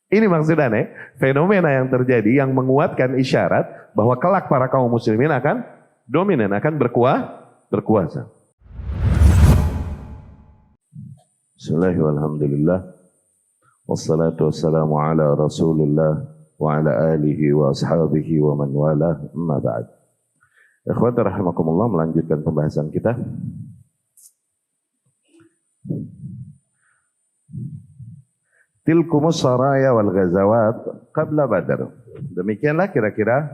Ini maksudnya nih, fenomena yang terjadi yang menguatkan isyarat bahwa kelak para kaum muslimin akan dominan, akan berkuasa. Bismillahirrahmanirrahim. Wassalatu wassalamu ala Rasulillah wa ala alihi wa ashabihi wa man walah, amma ba'd. Ikhwati rahimakumullah, melanjutkan pembahasan kita. Tilkumus saraya wal ghazawat qabla Badar. Demikianlah kira-kira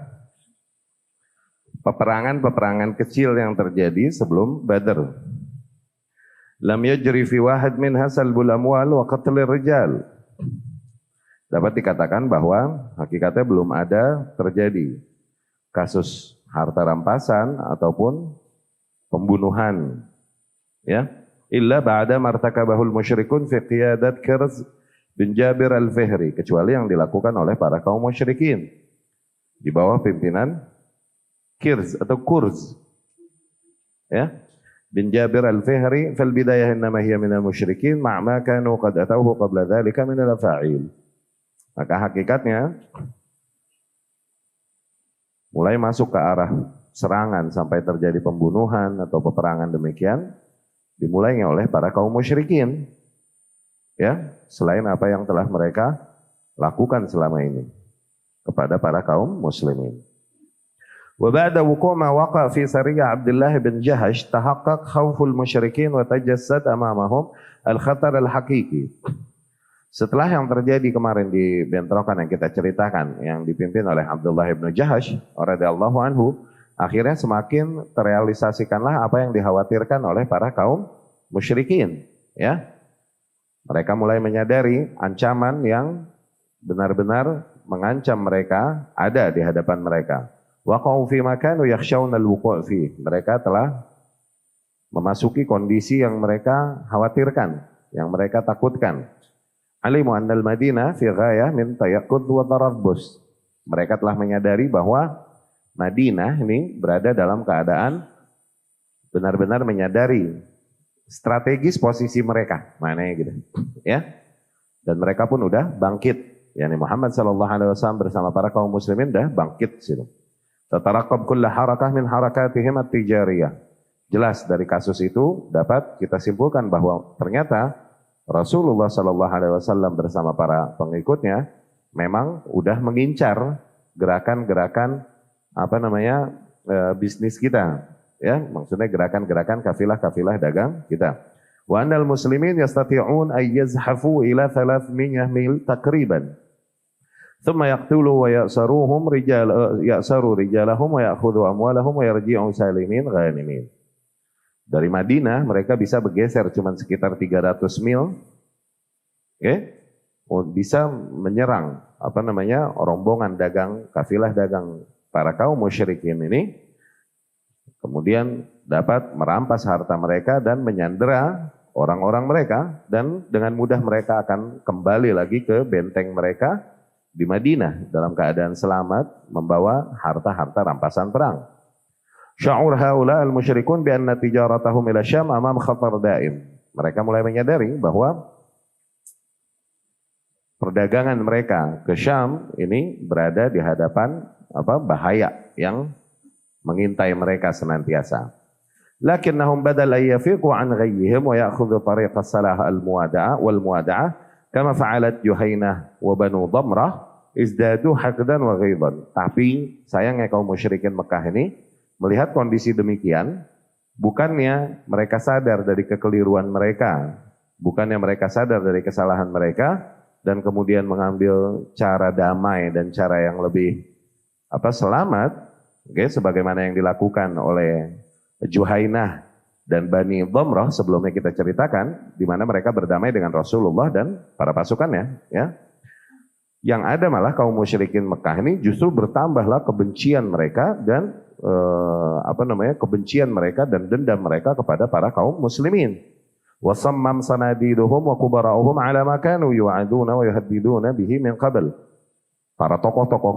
peperangan-peperangan kecil yang terjadi sebelum Badar. Lam yajri fi wahid min hasalbul amwal wa qatlir rijal. Dapat dikatakan bahwa hakikatnya belum ada terjadi kasus harta rampasan ataupun pembunuhan, ya, illa ba'da martakabahul musyrikun fi qiyadat Kirz bin Jabir al-Fihri, kecuali yang dilakukan oleh para kaum musyrikin di bawah pimpinan Kirz atau Kurz, ya, bin Jabir al-Fihri. Fal bidayah innama hiya minal musyrikin ma'ma kanu qad atauhu qabla dhalika minal fa'il. Maka hakikatnya mulai masuk ke arah serangan sampai terjadi pembunuhan atau peperangan demikian dimulainya oleh para kaum musyrikin, ya, selain apa yang telah mereka lakukan selama ini kepada para kaum muslimin. Wa ba'da wuqu' ma waqa' fi sariyah Abdullah bin Jahash tahaqqaq khawful musyrikin wa tajassad amamahum al-khatar al-haqiqi. Setelah yang terjadi kemarin di bentrokan yang kita ceritakan yang dipimpin oleh Abdullah bin Jahash radhiyallahu anhu, akhirnya semakin terrealisasikanlah apa yang dikhawatirkan oleh para kaum musyrikin, ya. Mereka mulai menyadari ancaman yang benar-benar mengancam mereka ada di hadapan mereka. Waqa'u fi ma kanu yakhshawna al-wuqu' fi. Mereka telah memasuki kondisi yang mereka khawatirkan, yang mereka takutkan. Alimu annal Madinah fi ghayah min tayaqqud wa tarabbus. Mereka telah menyadari bahwa Madinah ini berada dalam keadaan benar-benar menyadari strategis posisi mereka, maknanya gitu, ya. Dan mereka pun udah bangkit, yakni Muhammad sallallahu alaihi wasallam bersama para kaum muslimin udah bangkit situ. Tataraqab kulla harakah min harakatihim at-tijariyah. Jelas dari kasus itu dapat kita simpulkan bahwa ternyata Rasulullah sallallahu alaihi wasallam bersama para pengikutnya memang udah mengincar gerakan-gerakan bisnis kita. Ya, maksudnya gerakan-gerakan kafilah-kafilah dagang kita. Wa annal muslimin yastati'un ay yazhafu ila 300 mil takriban. Thumma yaqtulu wa ya'saru rijalahum wa ya'khudhu amwalahum wa yarji'u salimin ghanimin. Dari Madinah mereka bisa bergeser cuma sekitar 300 mil. Bisa menyerang rombongan dagang, kafilah dagang para kaum musyrikin ini. Kemudian dapat merampas harta mereka dan menyandera orang-orang mereka, dan dengan mudah mereka akan kembali lagi ke benteng mereka di Madinah dalam keadaan selamat membawa harta-harta rampasan perang. Sya'ur haula al-musyrikun bi anna tijaratahum ila Syam amam khatar daim. Mereka mulai menyadari bahwa perdagangan mereka ke Syam ini berada di hadapan bahaya yang mengintai mereka senantiasa. Lakinnahum badal ay yafiqu an ghayyihim wa ya'khudhu tariq as-salah al-muwada'ah wal muwada'ah kama fa'alat Juhainah wa Banu Damrah izdadu haqdan wa ghaidan. Tapi sayangnya kaum musyrikin Mekah ini melihat kondisi demikian, bukannya mereka sadar dari kekeliruan mereka, bukannya mereka sadar dari kesalahan mereka dan kemudian mengambil cara damai dan cara yang lebih selamat, sebagaimana yang dilakukan oleh Juhainah dan Bani Damrah sebelumnya kita ceritakan, di mana mereka berdamai dengan Rasulullah dan para pasukannya, ya. Yang ada malah kaum musyrikin Mekah ini justru bertambahlah kebencian mereka dan kebencian mereka dan dendam mereka kepada para kaum muslimin. Wasammam sanadiduhum wa kubara'uhum ala ma kanu yu'aduna wa yuhaddiduna bihi min qabl. Para tokoh-tokoh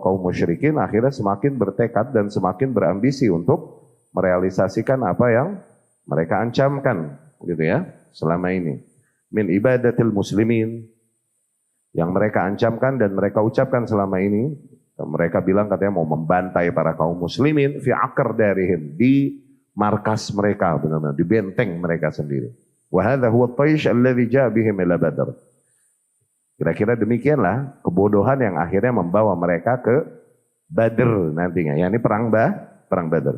kaum musyrikin akhirnya semakin bertekad dan semakin berambisi untuk merealisasikan apa yang mereka ancamkan, gitu ya, selama ini. Min ibadatil muslimin, yang mereka ancamkan dan mereka ucapkan selama ini. Mereka bilang katanya mau membantai para kaum muslimin fi aqr darihim, di markas mereka, benar-benar di benteng mereka sendiri. Wa hadha huwa at-taysh alladhi ja'a bihim ila Badr. Kira-kira demikianlah kebodohan yang akhirnya membawa mereka ke Badr nantinya, yakni perang Badr.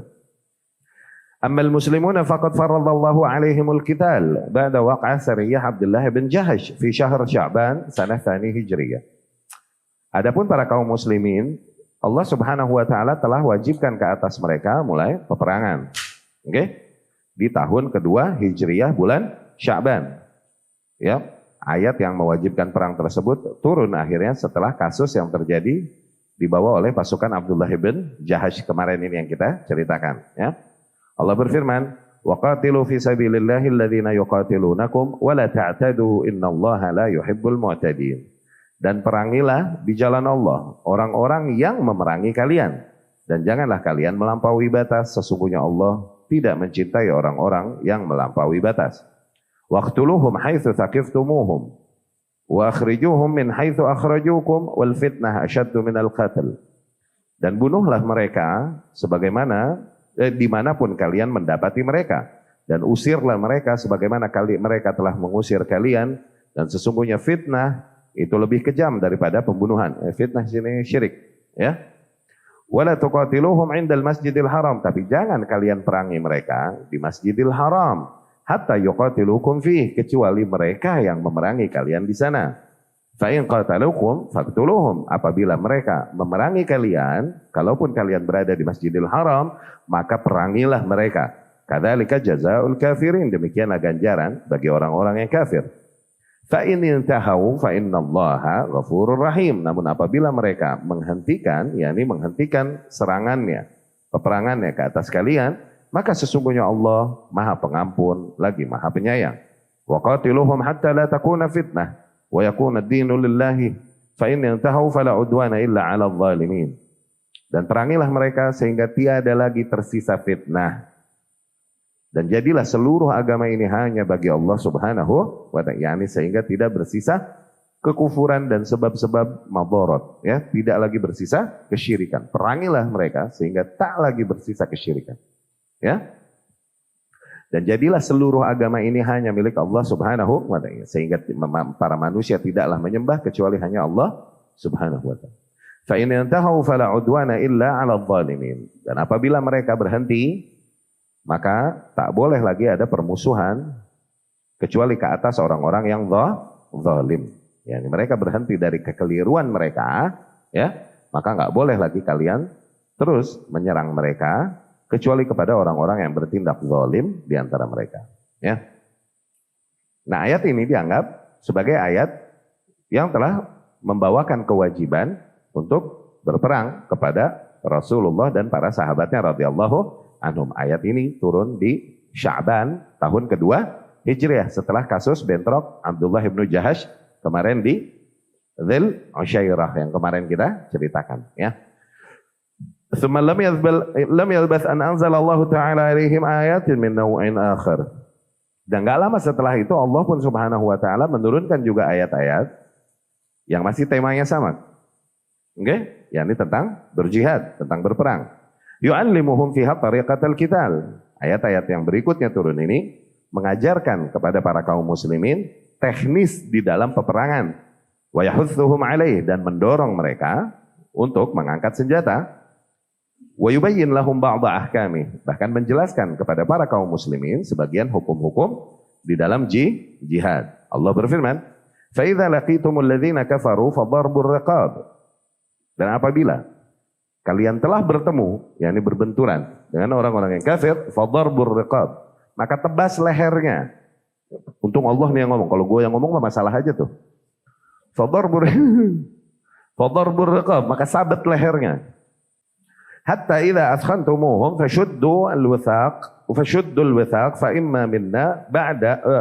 Ammal muslimuna faqad faradallahu alaihimul qital ba'da waq'a sariyah Abdullah bin Jahash fi syahr Sya'ban sanah tsani Hijriyah. Adapun para kaum muslimin, Allah Subhanahu wa taala telah wajibkan ke atas mereka mulai peperangan. Oke? Di tahun kedua Hijriyah bulan Sya'ban. Ya, ayat yang mewajibkan perang tersebut turun akhirnya setelah kasus yang terjadi dibawa oleh pasukan Abdullah bin Jahash kemarin ini yang kita ceritakan, ya. Allah berfirman, "Wa qatilu fi sabilillahi alladhina yuqatilunakum wa la ta'tadu innallaha la yuhibbul mu'tadin." Dan perangilah di jalan Allah orang-orang yang memerangi kalian, dan janganlah kalian melampaui batas, sesungguhnya Allah tidak mencintai orang-orang yang melampaui batas. Waqtuluhum haitsu thaqiftumuhum wa akhrijuhum min haitsu akhrajukum wal fitnah asyaddu minal qatl. Dan bunuhlah mereka sebagaimana dimanapun kalian mendapati mereka, dan usirlah mereka sebagaimana mereka telah mengusir kalian, dan sesungguhnya fitnah itu lebih kejam daripada pembunuhan. Fitnah sini syirik, ya. Wala tuqatiluhum 'indal Masjidil Haram, tapi jangan kalian perangi mereka di Masjidil Haram hatta yuqatilukum fih, kecuali mereka yang memerangi kalian di sana. Fa in qatalukum faqtuluhum, apabila mereka memerangi kalian, kalaupun kalian berada di Masjidil Haram, maka perangilah mereka. Kadzalika jazaa'ul kafirin, demikianlah ganjaran bagi orang-orang yang kafir. Fa in intahu fa innallaha ghafurur rahim. Namun apabila mereka menghentikan, yakni menghentikan serangannya, peperangannya ke atas kalian, maka sesungguhnya Allah Maha Pengampun lagi Maha Penyayang. Wa qatiluhum hatta la takuna fitnah wa yakuna ad-dinu lillahi fa in intahu fala udwana illa 'alal zalimin. Dan perangilah mereka sehingga tiada lagi tersisa fitnah. Dan jadilah seluruh agama ini hanya bagi Allah Subhanahu wa ta'ala, yakni sehingga tidak bersisa kekufuran dan sebab-sebab madharat, ya, tidak lagi bersisa kesyirikan. Perangilah mereka sehingga tak lagi bersisa kesyirikan, ya. Dan jadilah seluruh agama ini hanya milik Allah Subhanahu wa ta'ala, sehingga para manusia tidaklah menyembah kecuali hanya Allah Subhanahu wa ta'ala. Fa in yantahu fala udwana illa 'alal zalimin. Dan apabila mereka berhenti, maka tak boleh lagi ada permusuhan kecuali ke atas orang-orang yang zalim. Ya, mereka berhenti dari kekeliruan mereka, ya, maka nggak boleh lagi kalian terus menyerang mereka kecuali kepada orang-orang yang bertindak zalim di antara mereka. Ya. Nah, ayat ini dianggap sebagai ayat yang telah membawakan kewajiban untuk berperang kepada Rasulullah dan para sahabatnya radhiyallahu anhum. Ayat ini turun di Sya'ban tahun kedua Hijriah setelah kasus bentrok Abdullah bin Jahash kemarin di Dzul Usyairah yang kemarin kita ceritakan, ya. Tsumma lam yalbath an anzalallahu ta'ala alaihim ayatin min naw'in akhar. Dan enggak lama setelah itu Allah pun Subhanahu wa taala menurunkan juga ayat-ayat yang masih temanya sama. Oke, yakni tentang berjihad, tentang berperang. Yu'allimuhum fiha tariqatal qital. Ayat-ayat yang berikutnya turun ini mengajarkan kepada para kaum muslimin teknis di dalam peperangan. Wa yahutsuhum alaih, dan mendorong mereka untuk mengangkat senjata. Wa yubayyin lahum ba'dha ahkami, bahkan menjelaskan kepada para kaum muslimin sebagian hukum-hukum di dalam jihad. Allah berfirman, "Fa idza laqitumul ladzina kafaru fadarbur riqab." Dan apabila kalian telah bertemu, yakni berbenturan dengan orang-orang yang kafir, fadarbur riqab, maka tebas lehernya. Untung Allah nih yang ngomong, kalau gue yang ngomong mah masalah aja tuh. Fadarbur riqab, maka sabet lehernya. Hatta idza askhantumuhum fashuddu al-withaq fa imma minna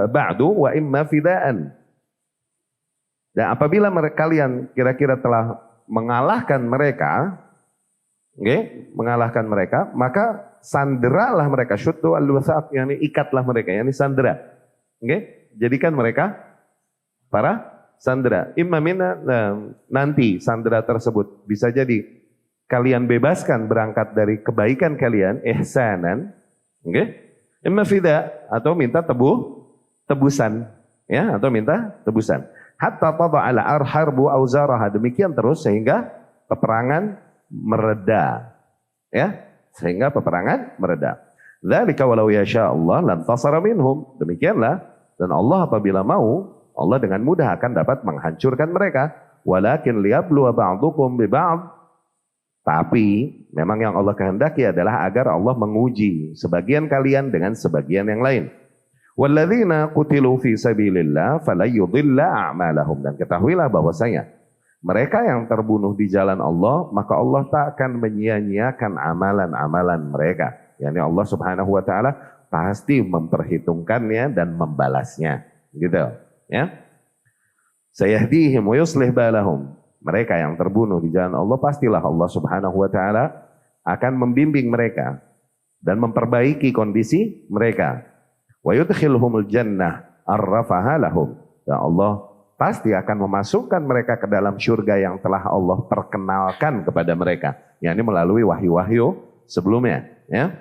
ba'du wa imma fidaan. Dan apabila kalian kira-kira telah mengalahkan mereka, maka sanderalah mereka, syuddu al-withaq, yakni ikatlah mereka, yakni sandera. Jadikan mereka para Sandera. Imma minna, nanti sandera tersebut bisa jadi kalian bebaskan berangkat dari kebaikan kalian, ihsanan, oke? Imma fida, atau minta tebusan, ya, atau minta tebusan. Hatta tada'ala harbu auzaraha, demikian terus sehingga peperangan mereda, ya, sehingga peperangan mereda. Dzalika walau yasha Allah lantasara minhum, demikianlah, dan Allah apabila mau, Allah dengan mudah akan dapat menghancurkan mereka. Walakin liyabluwa ba'dukum bi ba'd, tapi memang yang Allah kehendaki adalah agar Allah menguji sebagian kalian dengan sebagian yang lain. Walladzina qutilu fi sabilillah fala yudilla a'malahum, dan ketahuilah bahwasanya mereka yang terbunuh di jalan Allah, maka Allah tak akan menyia-nyiakan amalan-amalan mereka. Yani Allah Subhanahu wa taala pasti memperhitungkannya dan membalasnya, gitu, ya. Sayahdihim wa yuslih balahum. Mereka yang terbunuh di jalan Allah, pastilah Allah Subhanahu wa taala akan membimbing mereka dan memperbaiki kondisi mereka. Wa yudkhilhumul jannah arrafaha lahum. Dan Allah pasti akan memasukkan mereka ke dalam syurga yang telah Allah perkenalkan kepada mereka, yakni melalui wahyu-wahyu sebelumnya, ya.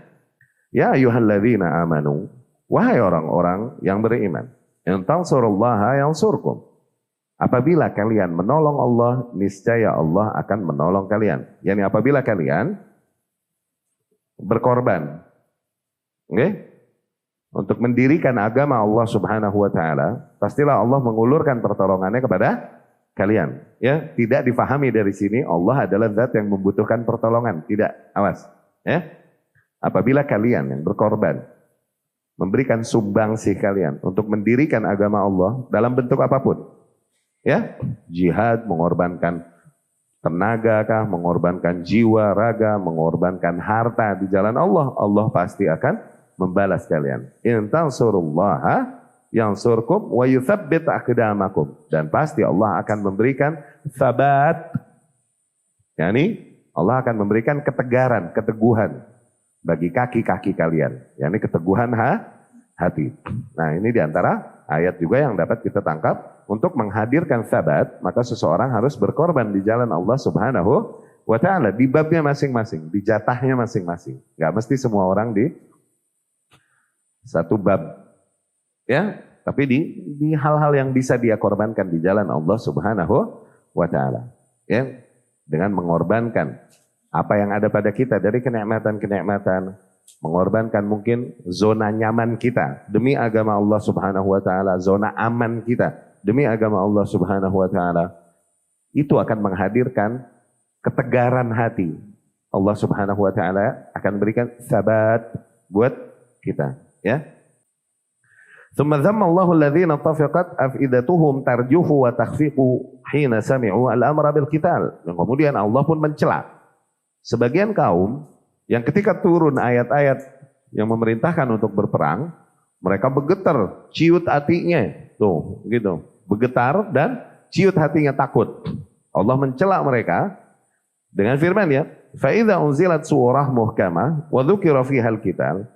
Ya ayyuhalladzina amanu, wahai orang-orang yang beriman, in tansurullaha yansurkum. Apabila kalian menolong Allah, niscaya Allah akan menolong kalian. Yani apabila kalian berkorban, okay, untuk mendirikan agama Allah Subhanahu wa taala, pastilah Allah mengulurkan pertolongannya kepada kalian. Ya, tidak difahami dari sini Allah adalah zat yang membutuhkan pertolongan, tidak. Awas, ya. Apabila kalian yang berkorban, memberikan sumbangsih kalian untuk mendirikan agama Allah dalam bentuk apapun, ya, jihad, mengorbankan tenaga kah, mengorbankan jiwa, raga, mengorbankan harta di jalan Allah, Allah pasti akan membalas kalian. In tansurullaha yansurkum wa yuthabbit aqdamakum, dan pasti Allah akan memberikan sabat, yakni Allah akan memberikan ketegaran, keteguhan bagi kaki-kaki kalian, yakni keteguhan hati. Nah, ini diantara ayat juga yang dapat kita tangkap. Untuk menghadirkan sabat, maka seseorang harus berkorban di jalan Allah Subhanahu wa ta'ala, di babnya masing-masing, di jatahnya masing-masing. Gak mesti semua orang di satu bab, ya, tapi di hal-hal yang bisa dia korbankan di jalan Allah Subhanahu wa ta'ala, ya, dengan mengorbankan apa yang ada pada kita dari kenikmatan-kenikmatan, mengorbankan mungkin zona nyaman kita demi agama Allah Subhanahu wa taala, zona aman kita demi agama Allah Subhanahu wa taala. Itu akan menghadirkan ketegaran hati. Allah Subhanahu wa taala akan berikan sabat buat kita, ya. Tsumma dhamma Allahu alladhina tafiqat afidatuhum tarjufu wa takhfiqu hina sami'u al-amra bil qital. Dan kemudian Allah pun mencela sebagian kaum yang ketika turun ayat-ayat yang memerintahkan untuk berperang, mereka bergetar, ciut hatinya, tuh, gitu, bergetar dan ciut hatinya takut. Allah mencela mereka dengan firman, ya, fa idza unzilat surah muhkamah wa dzukira fiha al-qital.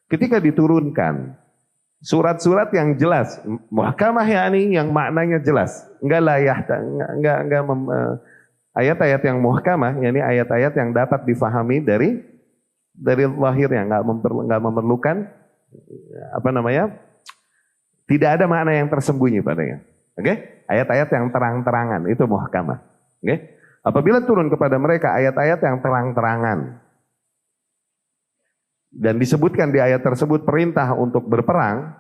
Ketika diturunkan surat-surat yang jelas, muhkamah yakni yang maknanya jelas, enggak layah, enggak ayat-ayat yang muhkamah, yakni ayat-ayat yang dapat difahami dari lahirnya, nggak memerlukan tidak ada makna yang tersembunyi padanya. Oke? Ayat-ayat yang terang-terangan itu muhkamah. Oke? Apabila turun kepada mereka ayat-ayat yang terang-terangan dan disebutkan di ayat tersebut perintah untuk berperang,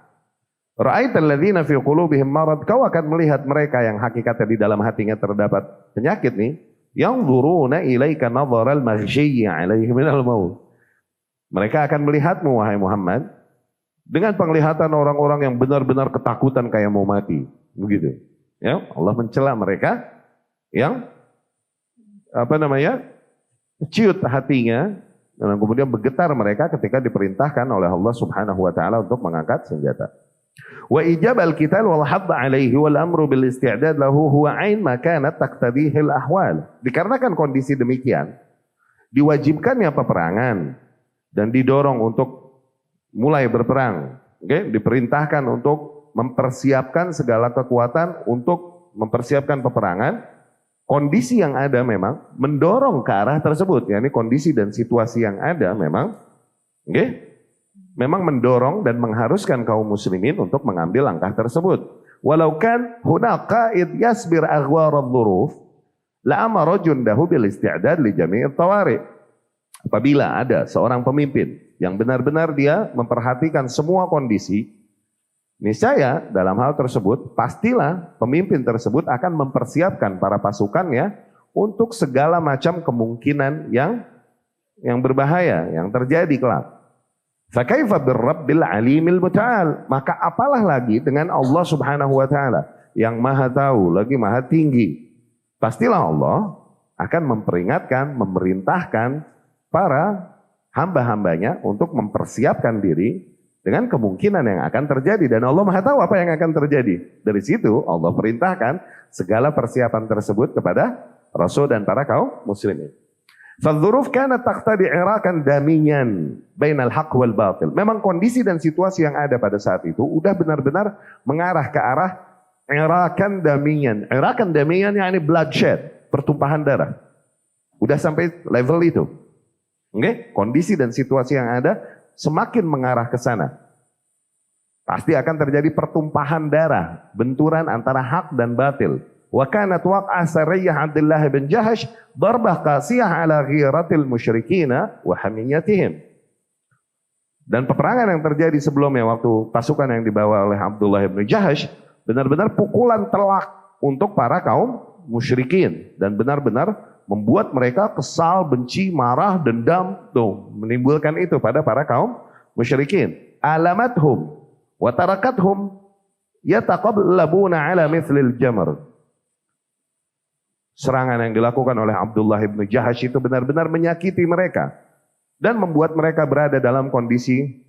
ra'aital ladzina fi qulubihim marad, kau akan melihat mereka yang hakikatnya di dalam hatinya terdapat penyakit nih, yang dzuruna ilaika nadharal maghsyiyyi 'alaihi minal maut. Mereka akan melihatmu wahai Muhammad dengan penglihatan orang-orang yang benar-benar ketakutan kayak mau mati, begitu. Ya, Allah mencela mereka yang ciut hatinya dan kemudian bergetar mereka ketika diperintahkan oleh Allah Subhanahu wa taala untuk mengangkat senjata. Wa ijabal qital wal hadd alaihi wal amru bil isti'dad lahu huwa ain ma kanat taqtadihi al ahwal. Dikarenakan kondisi demikian, diwajibkannya peperangan dan didorong untuk mulai berperang, diperintahkan untuk mempersiapkan segala kekuatan untuk mempersiapkan peperangan, kondisi yang ada memang mendorong ke arah tersebut. Yakni kondisi dan situasi yang ada memang memang mendorong dan mengharuskan kaum muslimin untuk mengambil langkah tersebut. Walau kan hunaka id yasbir aghwar adh-dhuruf la amara jundahu bil isti'dad li jami' at-tawari. Apabila ada seorang pemimpin yang benar-benar dia memperhatikan semua kondisi, niscaya dalam hal tersebut pastilah pemimpin tersebut akan mempersiapkan para pasukannya untuk segala macam kemungkinan yang berbahaya yang terjadi kelak. Fakaifa birrabbil alimil muta'al, maka apalah lagi dengan Allah Subhanahu wa taala yang Maha tahu lagi Maha tinggi. Pastilah Allah akan memperingatkan, memerintahkan para hamba-hambanya untuk mempersiapkan diri dengan kemungkinan yang akan terjadi. Dan Allah Maha tahu apa yang akan terjadi. Dari situ Allah perintahkan segala persiapan tersebut kepada Rasul dan para kaum muslimin. Fadzuruf kanat taqtadi irakan damiyan bainal haqq wal batil. Memang kondisi dan situasi yang ada pada saat itu udah benar-benar mengarah ke arah irakan damiyan. Irakan damiyan yakni bloodshed, pertumpahan darah. Udah sampai level itu. Kondisi dan situasi yang ada semakin mengarah ke sana. Pasti akan terjadi pertumpahan darah, benturan antara hak dan batil. Wa kanat waq'a sariyah Abdullah bin Jahash darbah qasiyah ala ghiratil musyrikina wa hamiyatihim. Dan peperangan yang terjadi sebelumnya waktu pasukan yang dibawa oleh Abdullah bin Jahash benar-benar pukulan telak untuk para kaum musyrikin dan benar-benar membuat mereka kesal, benci, marah, dendam, menimbulkan itu pada para kaum musyrikin. Alamathum wa tarakathum yataqablabuna ala mithlil jamr. Serangan yang dilakukan oleh Abdullah bin Jahash itu benar-benar menyakiti mereka dan membuat mereka berada dalam kondisi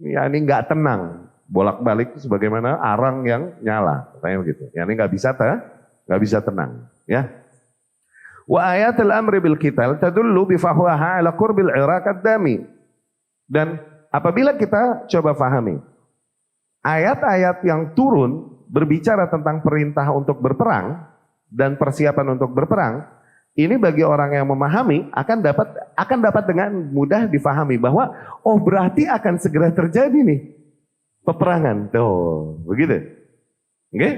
yakni nggak tenang, bolak-balik sebagaimana arang yang nyala, kayak begitu. Yakni nggak bisa tenang, ya. Wa ayatul amri bil qital tadullu bi fahwaha ala qurbil iraq ad-dami. Dan apabila kita coba fahami ayat-ayat yang turun berbicara tentang perintah untuk berperang dan persiapan untuk berperang, ini bagi orang yang memahami akan dapat dengan mudah difahami bahwa oh berarti akan segera terjadi nih peperangan. Tuh, begitu. Oke?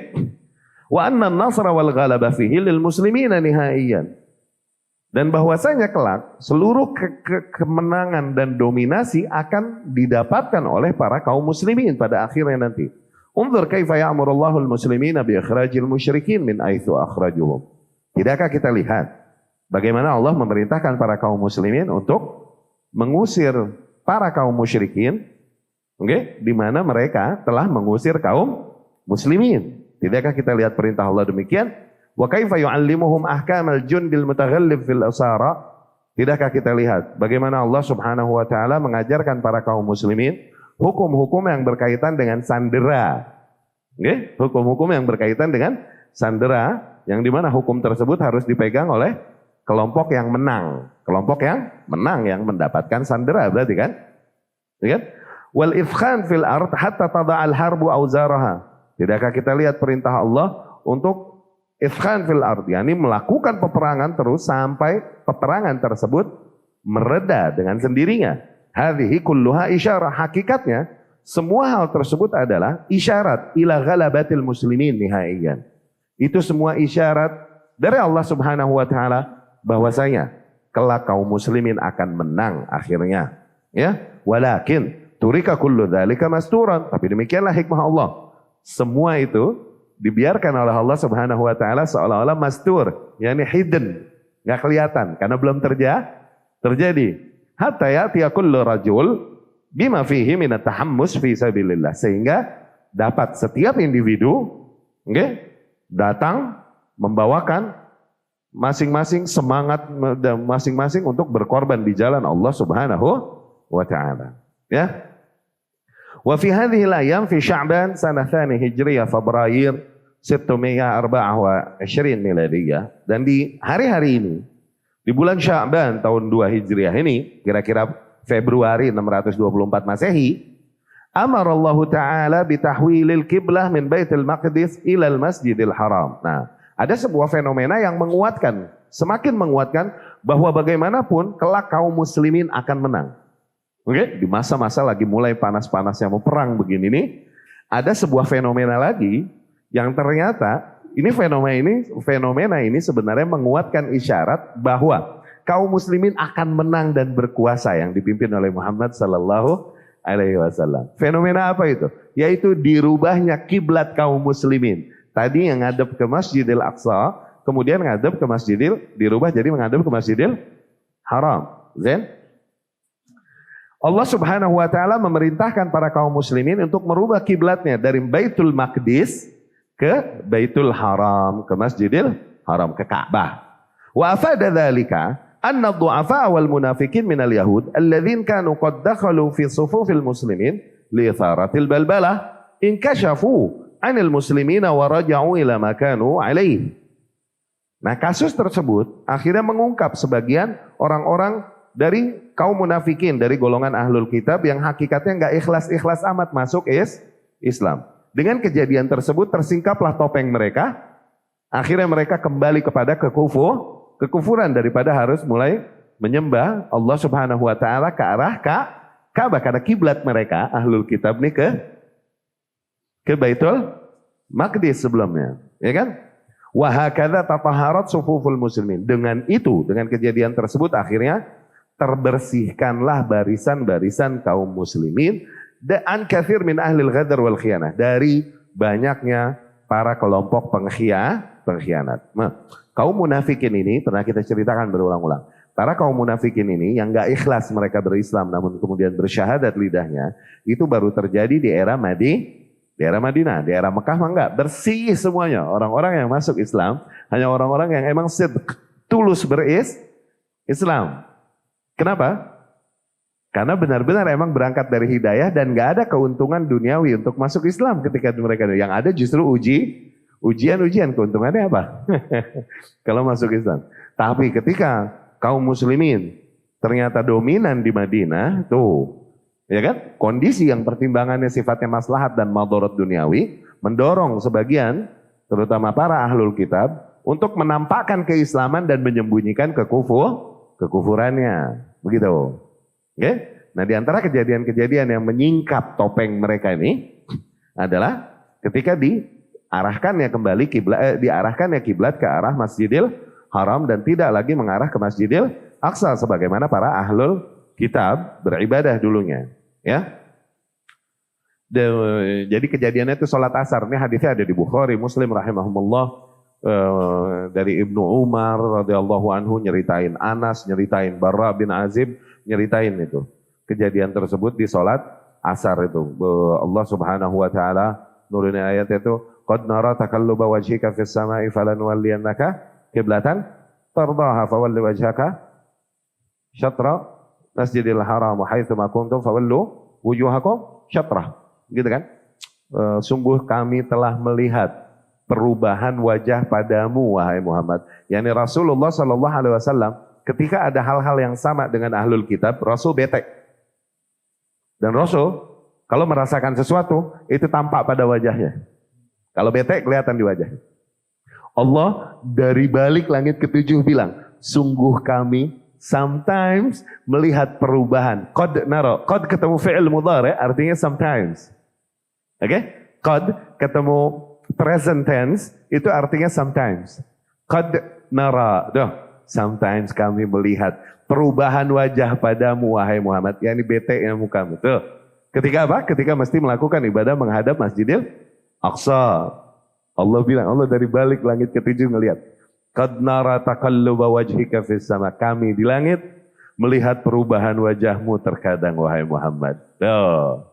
Wa anna an-nasra wal ghalaba fihi lil muslimina nihaiyan. Dan bahwasanya kelak seluruh kemenangan dan dominasi akan didapatkan oleh para kaum muslimin pada akhirnya nanti. Unzur kaifa ya'murullahu al-muslimina bi ikhrajil musyrikin min aitsu akhrajuhum. Tidakkah kita lihat bagaimana Allah memerintahkan para kaum muslimin untuk mengusir para kaum musyrikin, di mana mereka telah mengusir kaum muslimin. Tidakkah kita lihat perintah Allah demikian? Wa kaifa yu'allimuhum ahkamal jundil mutaghallib fil asara? Tidakkah kita lihat bagaimana Allah Subhanahu wa taala mengajarkan para kaum muslimin hukum-hukum yang berkaitan dengan sandera. Hukum-hukum yang berkaitan dengan sandera, yang dimana hukum tersebut harus dipegang oleh kelompok yang menang. Kelompok yang menang yang mendapatkan sandera, berarti kan? Wal ifkhan fil ard hatta tada'al harbu auzaraha. Tidakkah kita lihat perintah Allah untuk ifkhan fil ard, yakni melakukan peperangan terus sampai peperangan tersebut mereda dengan sendirinya. Hadhihi kulluha isyarah. Hakikatnya semua hal tersebut adalah isyarat ila ghalabatil muslimin nihaiyan. Itu semua isyarat dari Allah Subhanahu wa taala bahwasanya kelak kaum muslimin akan menang akhirnya. Ya, walakin turika kullu dzalika masturan. Tapi demikianlah hikmah Allah. Semua itu dibiarkan oleh Allah Subhanahu wa taala seolah-olah mastur, yakni hidden, enggak kelihatan karena belum terjadi. Hatta ya'tiya kullu rajul bima fihi min at-tahammus fi sabilillah, sehingga dapat setiap individu datang membawakan masing-masing semangat masing-masing untuk berkorban di jalan Allah Subhanahu wa taala, ya. Wa fi hadhihi al-ayyam fi Sya'ban sanah tsani Hijriyah Februari 624 miladiyah, dan di hari-hari ini di bulan Sya'ban tahun 2 Hijriah ini, kira-kira Februari 624 Masehi, amarallahu ta'ala bitahwilil qiblah min Baitul Maqdis ilal Masjidil Haram. Nah, ada sebuah fenomena yang menguatkan, semakin menguatkan bahwa bagaimanapun kelak kaum muslimin akan menang. Oke, di masa-masa lagi mulai panas-panasnya mau perang begini nih, ada sebuah fenomena lagi yang ternyata fenomena ini sebenarnya menguatkan isyarat bahwa kaum muslimin akan menang dan berkuasa yang dipimpin oleh Muhammad sallallahu alaihi wasallam. Fenomena apa itu? Yaitu dirubahnya kiblat kaum muslimin. Tadi yang ngadep ke Masjidil Aqsa, kemudian ngadep ke dirubah jadi menghadap ke Masjidil Haram. Zen? Allah Subhanahu wa taala memerintahkan para kaum muslimin untuk merubah kiblatnya dari Baitul Maqdis ke Baitul Haram, ke Masjidil Haram, ke Ka'bah. Wa afada dzalika anna ad-du'afa wal munafiqin minal yahud alladzina kanu qad dakhalu fi sufufil muslimin li itharatil balbalah inkashafu 'anil muslimina wa raja'u ila ma kanu 'alaihi. Nah, kasus tersebut akhirnya mengungkap sebagian orang-orang dari kaum munafikin, dari golongan ahlul kitab yang hakikatnya nggak ikhlas-ikhlas amat masuk Islam. Dengan kejadian tersebut tersingkaplah topeng mereka, akhirnya mereka kembali kepada kekufuran daripada harus mulai menyembah Allah Subhanahu wa taala ke arah Ka'bah, karena kiblat mereka ahlul kitab ini ke Baitul Maqdis sebelumnya, ya kan? Wa hakadza tatahharat sufuful muslimin. Dengan kejadian tersebut akhirnya terbersihkanlah barisan-barisan kaum muslimin an katsir min ahlil ghadar wal khianah, dari banyaknya para kelompok pengkhianat. Nah, kaum munafikin ini pernah kita ceritakan berulang-ulang. Para kaum munafikin ini yang gak ikhlas mereka berislam namun kemudian bersyahadat lidahnya, itu baru terjadi di era Madinah. Di era Mekah mah enggak, bersih semuanya. Orang-orang yang masuk Islam hanya orang-orang yang emang tulus Islam. Kenapa? Karena benar-benar emang berangkat dari hidayah dan gak ada keuntungan duniawi untuk masuk Islam ketika mereka. Yang ada justru ujian. Keuntungannya apa? Kalau masuk Islam. Tapi ketika kaum muslimin ternyata dominan di Madinah, tuh, ya kan? Kondisi yang pertimbangannya sifatnya maslahat dan madarat duniawi mendorong sebagian, terutama para ahlul kitab, untuk menampakkan keislaman dan menyembunyikan kekufurannya. Begitu. Oke? Nah, di antara kejadian-kejadian yang menyingkap topeng mereka ini adalah ketika diarahkannya kiblat ke arah Masjidil Haram dan tidak lagi mengarah ke Masjidil Aqsa sebagaimana para ahlul kitab beribadah dulunya, ya. Jadi kejadiannya itu sholat asar. Ini hadisnya ada di Bukhari, Muslim rahimahumullah. Dari Ibnu Umar radhiyallahu anhu nyeritain, Anas nyeritain, Barra bin Azib nyeritain itu kejadian tersebut di sholat asar itu. Allah Subhanahu wa taala nurunin ayat itu, qad nara takalluba wajhika fis sama'i falanwalliyannaka qiblatan tardaha fawalli wajhaka syatra Masjidil Haram haitsu ma kuntum fawallu wujuhakum syatrah. Gitu kan? Sungguh kami telah melihat perubahan wajah padamu wahai Muhammad. Yani Rasulullah sallallahu alaihi wasallam ketika ada hal-hal yang sama dengan ahlul kitab, Rasul bete. Dan Rasul kalau merasakan sesuatu itu tampak pada wajahnya. Kalau bete kelihatan di wajah. Allah dari balik langit ketujuh bilang, sungguh kami sometimes melihat perubahan. Qad nara, qad ketemu fi'il mudhari artinya sometimes. Oke? Qad ketemu present tense itu artinya sometimes. Qad nara, sometimes kami melihat perubahan wajah padamu wahai Muhammad. Yani bete yang mukamu. Tuh. Ketika apa? Ketika mesti melakukan ibadah menghadap Masjidil Aqsa. Allah bilang, Allah dari balik langit ketujuh ngelihat. Qad nara taqalluba wajhika fis sama. Kami di langit melihat perubahan wajahmu terkadang wahai Muhammad. Tuh.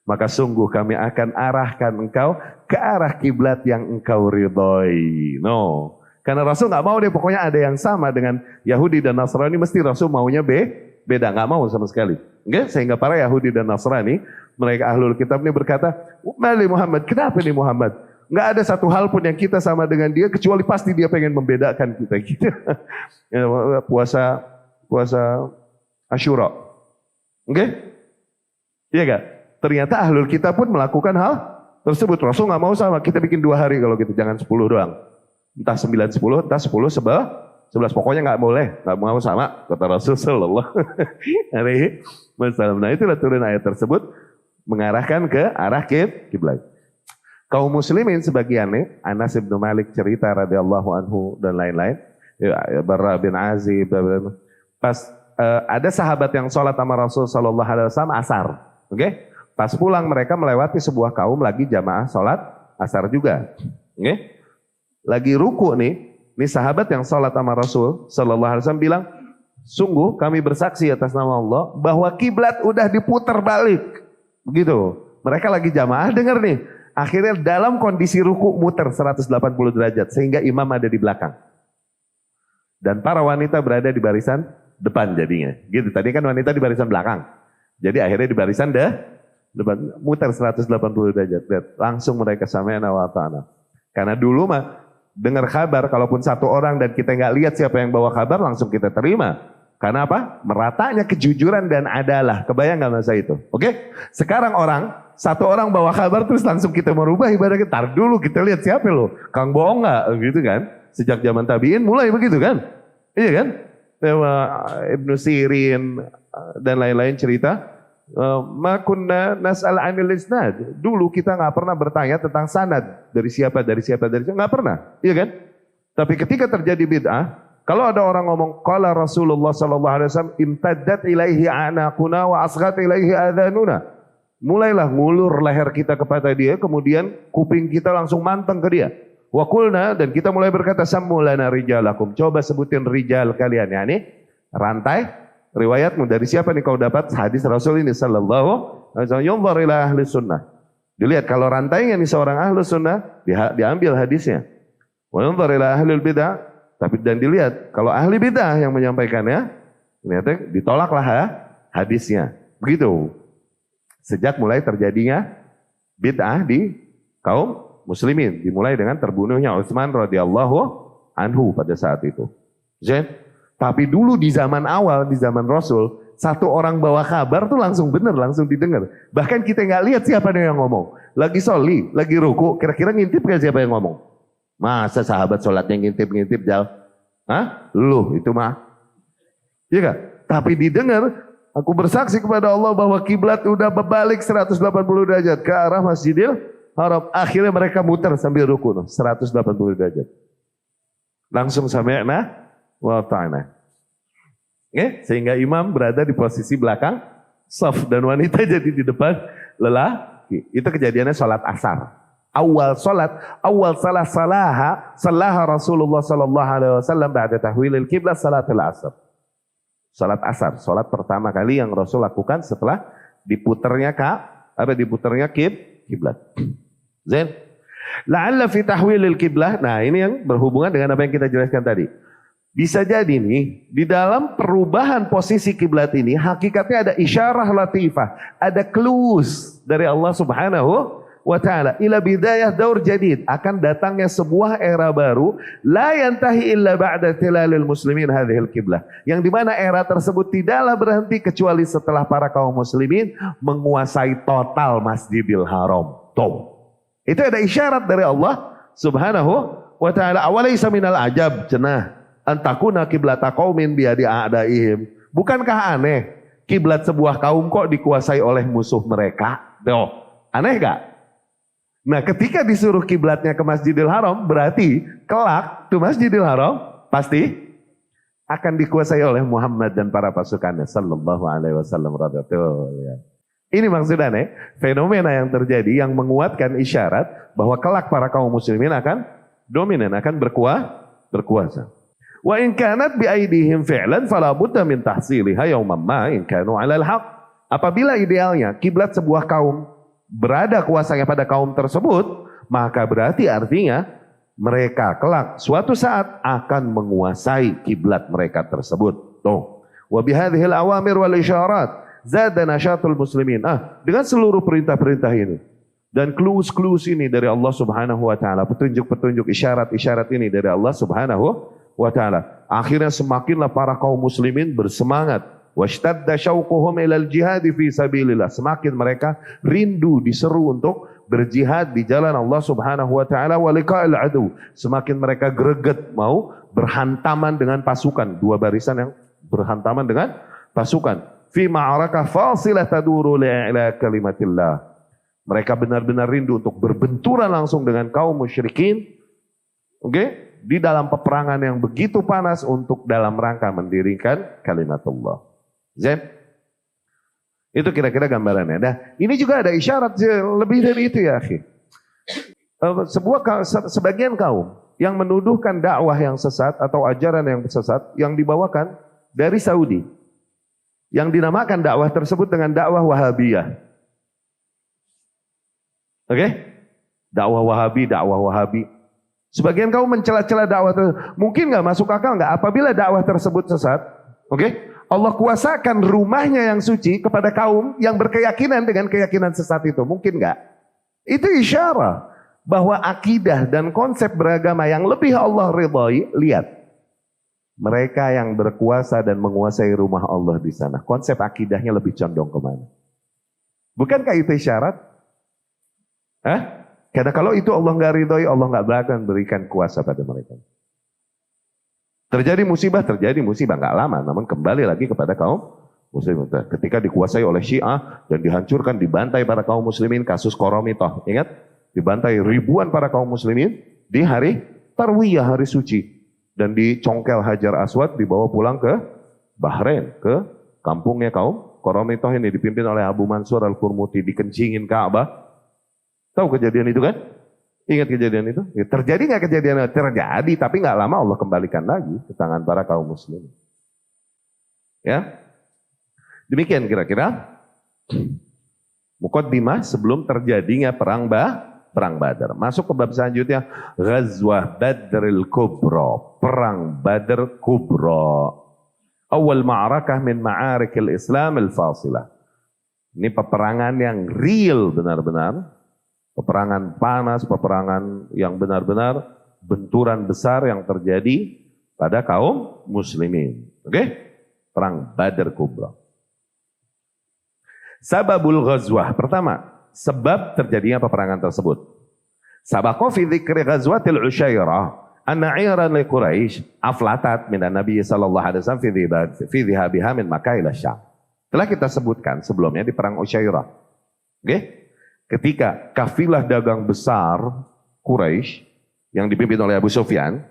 Maka sungguh kami akan arahkan engkau ke arah kiblat yang engkau ridhoi. No. Karena Rasul nggak mau deh, pokoknya ada yang sama dengan Yahudi dan Nasrani, mesti Rasul maunya beda, nggak mau sama sekali. Okay? Sehingga para Yahudi dan Nasrani, mereka ahlul kitab ini berkata, Mali Muhammad, kenapa nih Muhammad? Nggak ada satu hal pun yang kita sama dengan dia, kecuali pasti dia pengen membedakan kita. Gitu. puasa Asyura. Oke? Okay? Iya gak? Ternyata ahlul kitab pun melakukan hal tersebut. Rasul nggak mau sama, kita bikin 2 hari kalau gitu, jangan 10 doang. Entah 9, 10, entah 10, 11, pokoknya nggak boleh, nggak mau sama, kata Rasul Sallallahu Alaihi Wasallam. Nah itulah turun ayat tersebut mengarahkan ke arah kiblat. Kaum muslimin sebagiannya, Anas bin Malik cerita radhiyallahu anhu dan lain-lain, Barra bin Azib, pas ada sahabat yang sholat sama Rasul Sallallahu Alaihi Wasallam asar, oke? Pas pulang mereka melewati sebuah kaum lagi jamaah sholat asar juga, oke? Lagi ruku nih sahabat yang sholat sama Rasul Sallallahu Alaihi Wasallam bilang, sungguh kami bersaksi atas nama Allah bahwa kiblat udah diputar balik, begitu. Mereka lagi jamaah dengar nih. Akhirnya dalam kondisi ruku muter 180 derajat sehingga imam ada di belakang. Dan para wanita berada di barisan depan jadinya. Gitu, tadi kan wanita di barisan belakang. Jadi akhirnya di barisan depan muter 180 derajat. Langsung mereka sami'na wa ata'na. Karena dulu mah dengar kabar kalaupun satu orang dan kita nggak lihat siapa yang bawa kabar langsung kita terima. Karena apa? Meratanya kejujuran dan adalah. Kebayang nggak masa itu? Oke? Sekarang satu orang bawa kabar terus langsung kita merubah ibadah kita. Tar dulu kita lihat siapa loh. Kang bohong nggak? Gitu kan? Sejak zaman tabiin mulai begitu kan? Iya kan? Ibnu Sirin dan lain-lain cerita. Ma kunna nas'al 'anil isnad. Dulu kita nggak pernah bertanya tentang sanad. Dari siapa. Nggak pernah. Iya kan? Tapi ketika terjadi bid'ah, kalau ada orang ngomong qala Rasulullah sallallahu alaihi wasallam imtaddat ilaihi anaquna wa asghat ilaihi adhanuna. Mulailah ngulur leher kita kepada dia, kemudian kuping kita langsung manteng ke dia. Wa qulna, dan kita mulai berkata sammu lana rijalakum. Coba sebutin rijal kalian, ya nih rantai riwayatmu dari siapa nih kau dapat hadis Rasul ini sallallahu alaihi wasallam. Yunzar ila ahli sunnah. Dilihat kalau rantainya nih seorang ahli sunnah, diambil hadisnya. Wa yunzar ila ahli bidah. Tapi dan dilihat kalau ahli bidah yang menyampaikannya, ternyata ditolaklah hadisnya. Begitu. Sejak mulai terjadinya bid'ah di kaum muslimin, dimulai dengan terbunuhnya Utsman radhiyallahu anhu pada saat itu. Tapi dulu di zaman awal, di zaman Rasul, satu orang bawa kabar tuh langsung benar, langsung didengar. Bahkan kita nggak lihat siapa yang ngomong. Lagi soli, lagi ruku, kira-kira ngintip gak siapa yang ngomong? Masa sahabat sholatnya ngintip-ngintip jauh? Hah? Lu itu mah. Iya gak? Tapi didengar, aku bersaksi kepada Allah bahwa kiblat udah berbalik 180 derajat ke arah Masjidil Haram. Akhirnya mereka muter sambil ruku 180 derajat. Langsung sami'na wa ta'na. Sehingga imam berada di posisi belakang saf dan wanita jadi di depan lelaki. Itu kejadiannya sholat asar. Awal salaha Rasulullah sallallahu alaihi wasallam ba'da tahwilil qiblah salatul asar. Salat asar, salat pertama kali yang Rasul lakukan setelah diputernya kiblat. Zain. La'alla fi tahwilil qiblah. Nah, ini yang berhubungan dengan apa yang kita jelaskan tadi. Bisa jadi nih, di dalam perubahan posisi kiblat ini hakikatnya ada isyarah latifah, ada clues dari Allah Subhanahu wa ta'ala ila bidayah daur jadid, akan datangnya sebuah era baru la yantahi illa ba'da tilalil muslimin hadhil qiblah, yang dimana era tersebut tidaklah berhenti kecuali setelah para kaum muslimin menguasai total Masjidil Haram. Itu ada isyarat dari Allah Subhanahu wa ta'ala. Awalaysa minal ajab cenah antakuna kiblata qaumin biadi a'daihim. Bukankah aneh kiblat sebuah kaum kok dikuasai oleh musuh mereka? Aneh gak? Nah, ketika disuruh kiblatnya ke Masjidil Haram, berarti kelak tuh Masjidil Haram pasti akan dikuasai oleh Muhammad dan para pasukannya sallallahu alaihi wasallam radhiyallahu. Ini maksudnya fenomena yang terjadi yang menguatkan isyarat bahwa kelak para kaum muslimin akan dominan, akan berkuasa. Wa in kanat bi aidihim fi'lan fala budda min tahsiliha yawman ma in kanu 'alal haq. Apabila idealnya kiblat sebuah kaum berada kuasanya pada kaum tersebut, maka berarti artinya mereka kelak suatu saat akan menguasai kiblat mereka tersebut. Wa bihadhil awamir wal isyarat zada nasyatul muslimin. Dengan seluruh perintah-perintah ini dan clues-clues ini dari Allah Subhanahu wa taala, petunjuk-petunjuk isyarat-isyarat ini dari Allah Subhanahu wa taala, akhirnya semakinlah para kaum muslimin bersemangat Washtadda syauquhum ilal jihad fi sabilillah. Semakin mereka rindu diseru untuk berjihad di jalan Allah Subhanahu wa taala wa liqa'il adu. Semakin mereka greget mau berhantaman dengan pasukan, dua barisan yang berhantaman dengan pasukan. Fi ma'arakah fasilah taduru li'ila kalimatillah. Mereka benar-benar rindu untuk berbenturan langsung dengan kaum musyrikin. Oke? Di dalam peperangan yang begitu panas untuk dalam rangka mendirikan kalimatullah. Zain? Itu kira-kira gambarannya. Nah, ini juga ada isyarat lebih dari itu ya, akhi. Sebagian kaum yang menuduhkan dakwah yang sesat atau ajaran yang sesat yang dibawakan dari Saudi. Yang dinamakan dakwah tersebut dengan dakwah Wahabiyah. Oke? Dakwah Wahabi. Sebagian kaum mencela-cela dakwah tersebut. Mungkin nggak masuk akal nggak apabila dakwah tersebut sesat? Oke? Allah kuasakan rumahnya yang suci kepada kaum yang berkeyakinan dengan keyakinan sesat itu. Mungkin nggak? Itu isyarat bahwa akidah dan konsep beragama yang lebih Allah ridhai, lihat. Mereka yang berkuasa dan menguasai rumah Allah di sana. Konsep akidahnya lebih condong kemana? Bukankah itu isyarat? Hah? Karena kalau itu Allah nggak ridhoi, Allah nggak akan berikan kuasa pada mereka. Terjadi musibah nggak lama, namun kembali lagi kepada kaum muslimin. Ketika dikuasai oleh Syiah dan dihancurkan, dibantai para kaum muslimin, kasus Qoromitoh, ingat? Dibantai ribuan para kaum muslimin di hari Tarwiyah, hari suci, dan dicongkel Hajar Aswad, dibawa pulang ke Bahrain, ke kampungnya kaum Qoromitoh ini dipimpin oleh Abu Mansur Al-Qurmuti, dikencingin Ka'bah. Tahu kejadian itu kan? Ingat kejadian itu? Ya, terjadi nggak kejadian? Terjadi, tapi nggak lama Allah kembalikan lagi ke tangan para kaum muslim. Ya, demikian kira-kira muqaddimah sebelum terjadinya perang Badar. Masuk ke bab selanjutnya, Ghazwah Badril Kubra, perang Badar Kubra. Awal ma'arakah min ma'arikil Islam al-fasilah. Ini peperangan yang real benar-benar. Peperangan panas, peperangan yang benar-benar benturan besar yang terjadi pada kaum muslimin. Oke? Perang Badar Kubra. Sababul ghazwah. Pertama, sebab terjadinya peperangan tersebut. Sabaqa fi dzikri ghazwatil Usyairah anna 'iran li Quraisy aflatat min Nabi sallallahu alaihi wasallam fi dhihabiha min Makkah ila Syam. Telah kita sebutkan sebelumnya di perang Usyairah. Oke? Ketika kafilah dagang besar Quraisy yang dipimpin oleh Abu Sufyan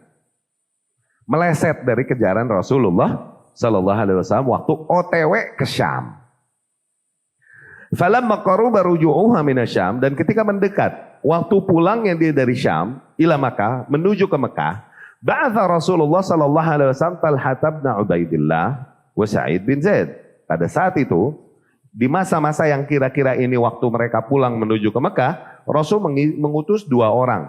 meleset dari kejaran Rasulullah sallallahu alaihi wasallam waktu OTW ke Syam. Falamma qaruba ruju'uha minasyam, dan ketika mendekat waktu pulangnya dia dari Syam ila Makkah menuju ke Mekah, ba'atha Rasulullah sallallahu alaihi wasallam Talhat bin Ubaidillah wa Sa'id bin Zaid. Pada saat itu di masa-masa yang kira-kira ini waktu mereka pulang menuju ke Mekah, Rasul mengutus dua orang,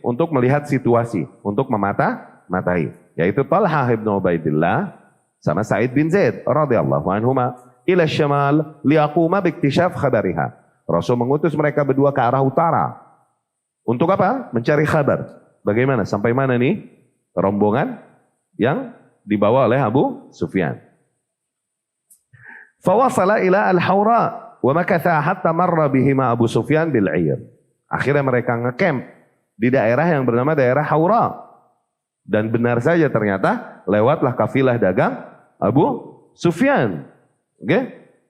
untuk melihat situasi, untuk memata-matai, yaitu Talhah bin Ubaidillah sama Sa'id bin Zaid radhiyallahu anhuma ila syamal liyaquma biktisyaf khabariha. Rasul mengutus mereka berdua ke arah utara. Untuk apa? Mencari kabar. Bagaimana? Sampai mana nih rombongan yang dibawa oleh Abu Sufyan. Fawasala ila al-Hawra wa makatha hatta marra bihima Abu Sufyan bil-'ir. Akhirnya mereka ngecamp di daerah yang bernama daerah Hawra. Dan benar saja ternyata lewatlah kafilah dagang Abu Sufyan.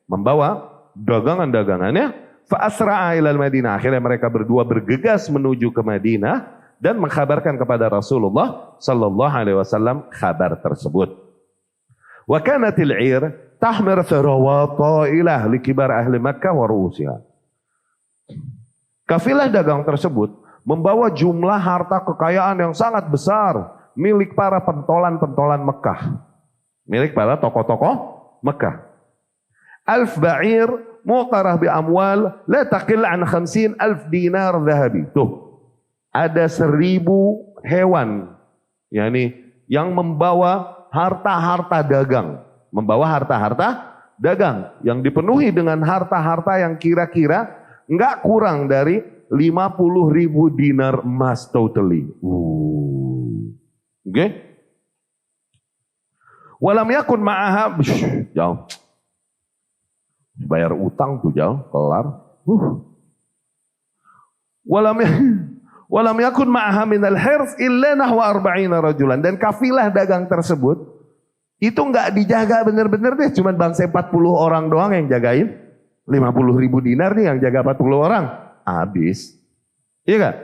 Membawa dagangan-dagangannya. Fa asra'a ila al-Madinah. Akhirnya mereka berdua bergegas menuju ke Madinah dan mengkhabarkan kepada Rasulullah sallallahu alaihi wasallam kabar tersebut. Wa kanatil 'ir tahmir tharawat ta'ilah li kibar ahli Makkah wa ru'usiha. Kafilah dagang tersebut membawa jumlah harta kekayaan yang sangat besar milik para pentolan-pentolan Mekah. Milik para tokoh-tokoh Mekah. Alf ba'ir muqarah bi amwal la taqil an 50,000 dinar dhahabi. Tuh, ada 1.000 hewan yang membawa harta-harta dagang. Membawa harta-harta dagang yang dipenuhi dengan harta-harta yang kira-kira enggak kurang dari 50.000 dinar emas totally. Walam yakun ma'aha, jauh. Bayar utang tuh jauh, kelar. Walam yakun ma'aha minal hirs illa nahwa arba'ina rajulan. Dan kafilah dagang tersebut, itu enggak dijaga benar-benar deh. Cuman bangsa 40 orang doang yang jagain. 50.000 dinar nih yang jaga 40 orang. Habis. Iya gak?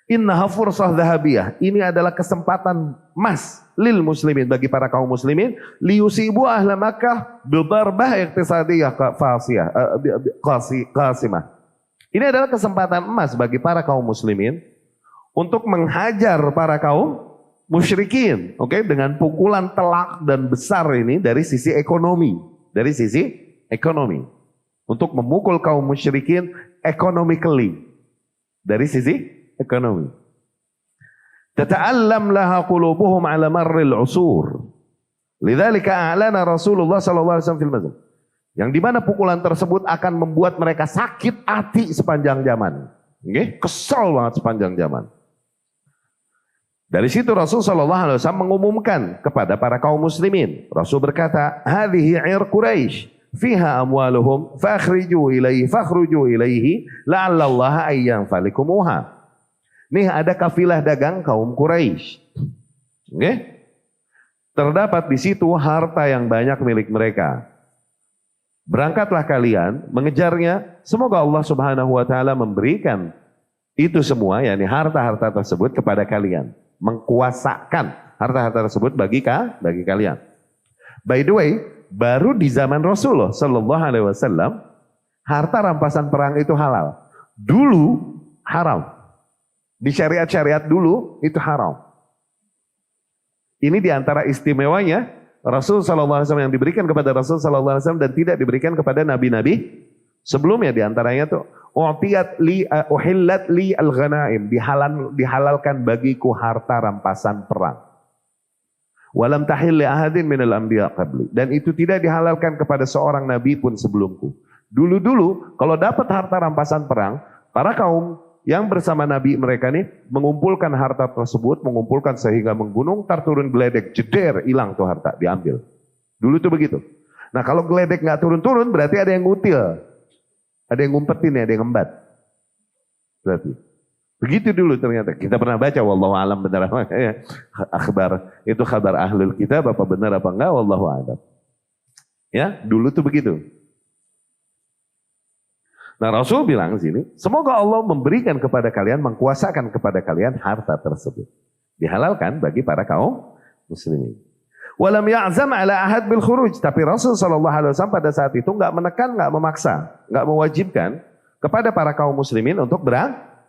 Innaha fursah dhahabiyah. Ini adalah kesempatan emas lil muslimin, bagi para kaum muslimin, liyusibu ahla Makkah bidarbah iqtisadiyah qasimah. Ini adalah kesempatan emas bagi para kaum muslimin untuk menghajar para kaum musyrikin, oke, dengan pukulan telak dan besar ini dari sisi ekonomi, untuk memukul kaum musyrikin economically, dari sisi ekonomi. Tata'allam laha qulubuhum ala marril usur. Lidzalika a'lana Rasulullah sallallahu alaihi wasallam fil masjid. Yang dimana pukulan tersebut akan membuat mereka sakit hati sepanjang zaman. Okay? Kesal banget sepanjang zaman. Dari situ Rasul sallallahu alaihi wasallam mengumumkan kepada para kaum muslimin. Rasul berkata, "Hadhihi 'ir Quraisy, fiha amwaluhum, fakhruju ilaihi la'alla Allah ayyan falikumuha." Nih ada kafilah dagang kaum Quraisy. Okay? Terdapat di situ harta yang banyak milik mereka. Berangkatlah kalian mengejarnya. Semoga Allah Subhanahu wa taala memberikan itu semua, yakni harta-harta tersebut kepada kalian, mengkuasakan harta-harta tersebut bagi kalian. By the way, baru di zaman Rasulullah sallallahu alaihi wasallam harta rampasan perang itu halal. Dulu haram. Di syariat-syariat dulu itu haram. Ini diantara istimewanya Rasul sallallahu alaihi wasallam yang diberikan kepada Rasul sallallahu alaihi wasallam dan tidak diberikan kepada nabi-nabi sebelumnya. Diantaranya tuh uhillat li al-ghanaim, dihalalkan bagiku harta rampasan perang. Walam tahil li ahadin minal anbiya qabli, dan itu tidak dihalalkan kepada seorang nabi pun sebelumku. Dulu-dulu kalau dapat harta rampasan perang, para kaum yang bersama Nabi mereka nih mengumpulkan harta tersebut, mengumpulkan sehingga menggunung, tar turun geledek, jeder, hilang tuh harta, diambil. Dulu tuh begitu. Nah kalau geledek nggak turun-turun berarti ada yang ngutil, ada yang ngumpetin, ada yang ngembat. Berarti begitu dulu ternyata. Kita pernah baca, wallahu alam benar apa ya, akhbar itu kabar ahlul kitab, apa benar apa enggak, wallahu alam. Ya dulu tuh begitu. Nah Rasul bilang sini, semoga Allah memberikan kepada kalian, mengkuasakan kepada kalian harta tersebut. Dihalalkan bagi para kaum muslimin. Walam ya'zam ala ahad bil khuruj. Tapi Rasul SAW pada saat itu nggak menekan, nggak memaksa, nggak mewajibkan kepada para kaum muslimin untuk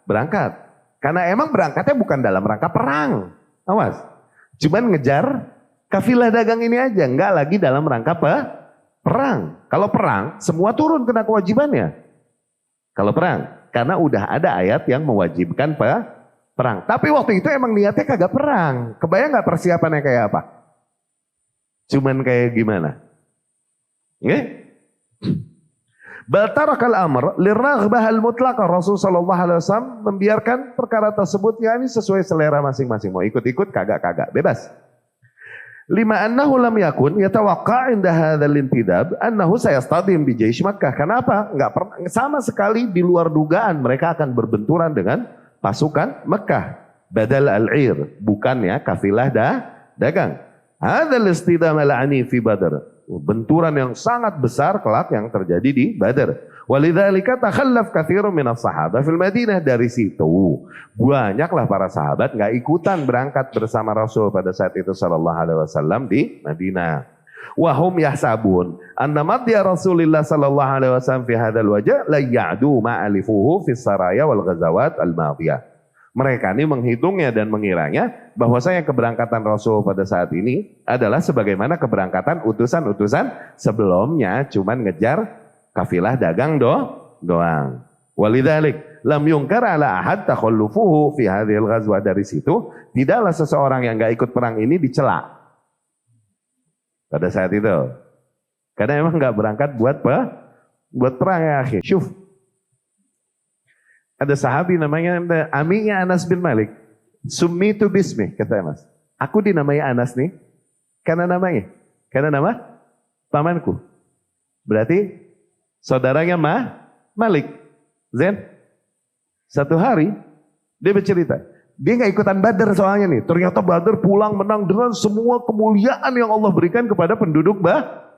berangkat. Karena emang berangkatnya bukan dalam rangka perang. Awas. Cuman ngejar kafilah dagang ini aja, nggak lagi dalam rangka perang. Kalau perang, semua turun kena kewajibannya. Kalau perang, karena udah ada ayat yang mewajibkan perang. Tapi waktu itu emang niatnya kagak perang. Kebayang gak persiapannya kayak apa? Cuman kayak gimana? Bal tarakal amr liraghbah al-mutlaqah. Rasul sallallahu alaihi wasallam membiarkan perkara tersebut ya ini sesuai selera masing-masing. Mau ikut-ikut kagak-kagak, bebas. Lima annahu lam yakun yatawaqqa' inda hadzal intidab annahu sayastadim bi jaish Makkah. Kenapa? Enggak pernah sama sekali di luar dugaan mereka akan berbenturan dengan pasukan Mekah. Badal al-'ir, bukannya kafilah dagang. Hadzal istidam al-'ani fi Badr. Benturan yang sangat besar kelak yang terjadi di Badar. Walidzalika takhallaf katsirun minas sahabah fil Madinah. Dari situ banyaklah para sahabat nggak ikutan berangkat bersama Rasul pada saat itu sallallahu alaihi wasallam di Madinah. Wa hum yahsabun anna madya Rasulillah sallallahu alaihi wasallam fi hadzal wajh la ya'du ma alifuhu fi saraya wal ghazawat al madiyah. Mereka ini menghitungnya dan mengiranya bahwasanya keberangkatan Rasul pada saat ini adalah sebagaimana keberangkatan utusan-utusan sebelumnya, cuman ngejar kafilah dagang doang. Walidzalik lam yungkar ala ahad takhallufuhu fi hadhil ghazwa. Dari situ tidaklah seseorang yang enggak ikut perang ini dicela pada saat itu. Karena emang enggak berangkat buat perang ya akhir. Syuf. Ada sahabi namanya aminya Anas bin Malik. Summitu bismi, kata Mas. Aku dinamai Anas nih, karena namanya. Karena nama pamanku. Berarti saudaranya Malik. Zen. Satu hari, dia bercerita. Dia nggak ikutan Badar soalnya nih. Ternyata Badar pulang menang dengan semua kemuliaan yang Allah berikan kepada penduduk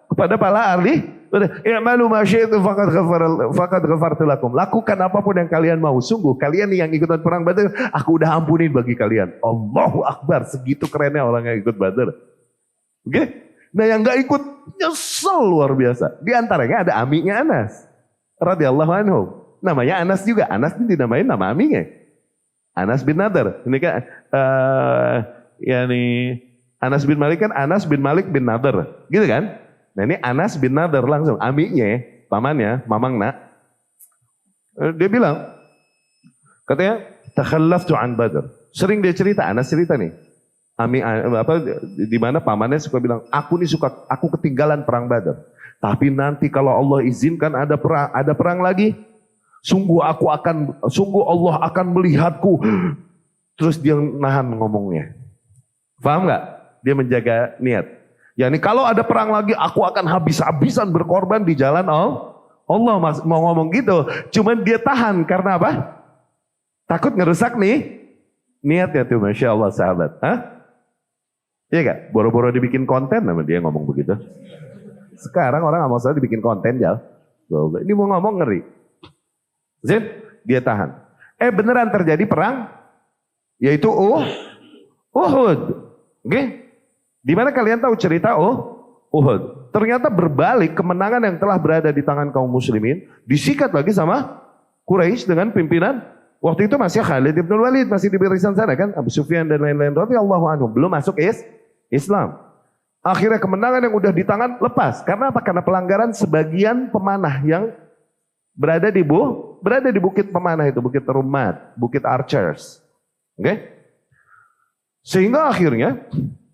kepada para ahli. I'malu ma syi'tum faqad ghafartu lakum. Lakukan apapun yang kalian mau. Sungguh kalian yang ikutan perang Badar, aku udah ampunin bagi kalian. Allahu Akbar, segitu kerennya orang yang ikut Badar. Oke? Nah yang nggak ikut nyesel luar biasa. Di antaranya ada amiknya Anas radhiyallahu anhu. Namanya Anas juga. Anas ini dinamain nama amiknya. Anas bin Nadar. Ini kan Anas bin Malik kan Anas bin Malik bin Nadar. Gitu kan? Nah ini Anas bin Nadar langsung, amiknya, pamannya, mamangna. Dia bilang, katanya, takhallaftu an Badr. Sering dia cerita, Anas cerita nih. Di mana pamannya suka bilang, aku ketinggalan perang Badr. Tapi nanti kalau Allah izinkan ada perang lagi, sungguh Allah akan melihatku. Terus dia nahan ngomongnya. Paham nggak? Dia menjaga niat. Yani kalau ada perang lagi, aku akan habis-habisan berkorban di jalan Allah. Mau ngomong gitu, cuman dia tahan karena apa? Takut ngerusak nih niatnya tuh, masya Allah sahabat. Iya gak? Boro-boro dibikin konten sama dia ngomong begitu. Sekarang orang nggak mau salah dibikin konten ya. Ini mau ngomong ngeri. Zin, dia tahan. Beneran terjadi perang, yaitu Uhud. Oke? Di mana kalian tahu cerita Uhud? Ternyata berbalik kemenangan yang telah berada di tangan kaum muslimin disikat lagi sama Quraisy dengan pimpinan waktu itu masih Khalid bin Walid, masih di barisan sana kan, Abu Sufyan dan lain-lain radhiyallahu anhum, belum masuk Islam. Akhirnya kemenangan yang udah di tangan lepas. Karena apa? Karena pelanggaran sebagian pemanah yang berada di bukit pemanah itu, Bukit Rumat, Bukit Archers. Oke? Sehingga akhirnya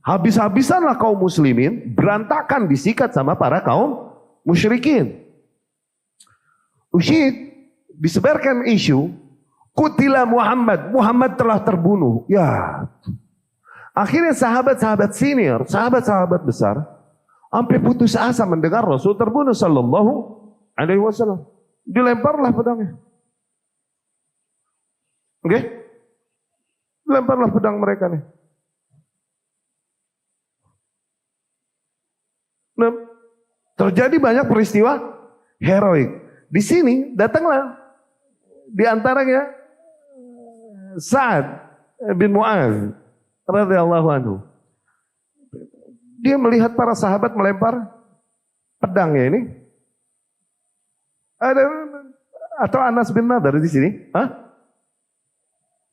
habis-habisanlah kaum muslimin, berantakan disikat sama para kaum musyrikin. Disebarkan isu, Qutila Muhammad telah terbunuh. Ya. Akhirnya sahabat-sahabat senior, sahabat-sahabat besar, sampai putus asa mendengar Rasul terbunuh sallallahu alaihi wasallam. Dilemparlah pedangnya. Oke? Dilemparlah pedang mereka nih. Nah, terjadi banyak peristiwa heroik. Di sini datanglah di antaranya Sa'ad bin Mu'adz radhiyallahu anhu. Dia melihat para sahabat melempar pedangnya ini. Atau Anas bin Nadar di sini?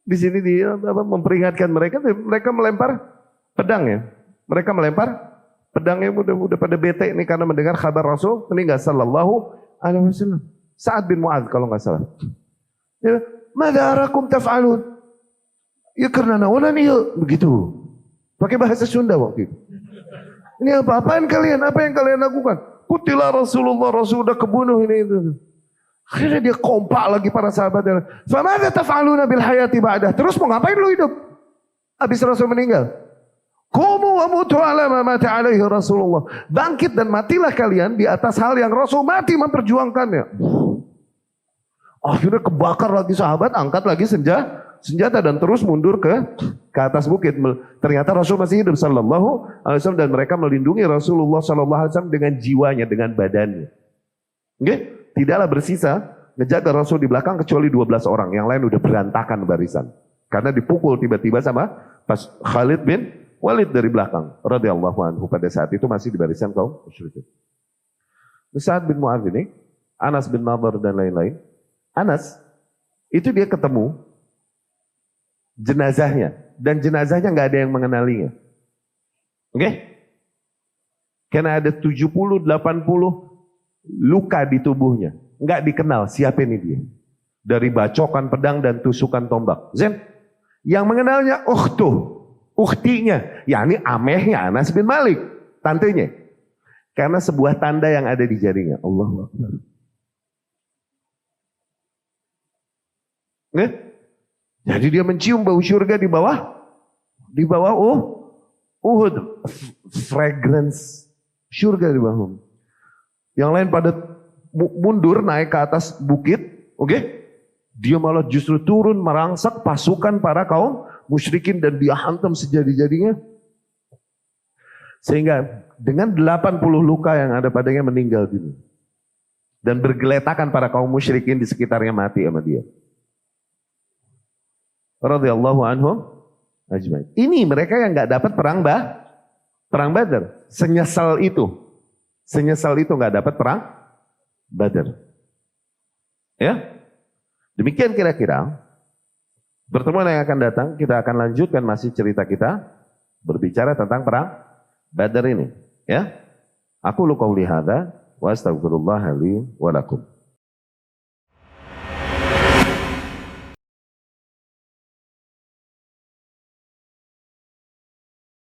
Di sini dia memperingatkan mereka melempar pedangnya. Mereka melempar pedangnya udah pada bete ini karena mendengar kabar Rasul meninggal sallallahu alaihi wasallam. Sa'ad bin Mu'adz kalau nggak salah. Ya, "Madza arakum taf'alun?" Ya karena nawalan ya begitu. Pakai bahasa Sunda waktu itu. Ini apa-apaan kalian? Apa yang kalian lakukan? Qutila Rasulullah, Rasul udah kebunuh ini itu. Akhirnya dia kompak lagi para sahabatnya. "Fa madza taf'aluna bil hayati ba'dah?" Terus mau ngapain lu hidup? Habis Rasul meninggal. Qumu wa mutu ala ma mata alaihi Rasulullah. Bangkit dan matilah kalian di atas hal yang Rasul mati memperjuangkannya. Akhirnya kebakar lagi sahabat, angkat lagi senjata dan terus mundur ke atas bukit. Ternyata Rasul masih hidup sallallahu alaihi wasallam dan mereka melindungi Rasulullah sallallahu alaihi wasallam dengan jiwanya, dengan badannya. Oke? Tidaklah bersisa ngejaga Rasul di belakang kecuali 12 orang. Yang lain udah berantakan barisan. Karena dipukul tiba-tiba sama pas Khalid bin Walid dari belakang, radhiyallahu anhu, pada saat itu masih di barisan kaum musyrikin. Sa'ad bin Mu'adz ini, Anas bin Nadar dan lain-lain. Anas itu dia ketemu jenazahnya dan jenazahnya nggak ada yang mengenalinya. Oke? Karena ada 70-80 luka di tubuhnya, nggak dikenal siapa ini dia. Dari bacokan pedang dan tusukan tombak. Zen, yang mengenalnya ukhtinya, yakni amehnya Anas bin Malik, tantenya. Karena sebuah tanda yang ada di jarinya. Allahu Akbar. Jadi dia mencium bau surga di bawah Uhud, fragrance surga di bawahmu. Yang lain pada mundur naik ke atas bukit, oke? Dia malah justru turun merangsak pasukan para kaum musyrikin dan dia hantam sejadi-jadinya. Sehingga dengan 80 luka yang ada padanya meninggal dunia. Dan bergeletakan para kaum musyrikin di sekitarnya mati sama dia. Radhiyallahu anhum ajmain. Ini mereka yang nggak dapat perang Badar. Senyesal itu nggak dapat perang Badar. Ya, demikian kira-kira. Pertemuan yang akan datang kita akan lanjutkan masih cerita kita berbicara tentang perang Badar ini. Ya, aku qauli hadza wa astaghfirullah li wa lakum.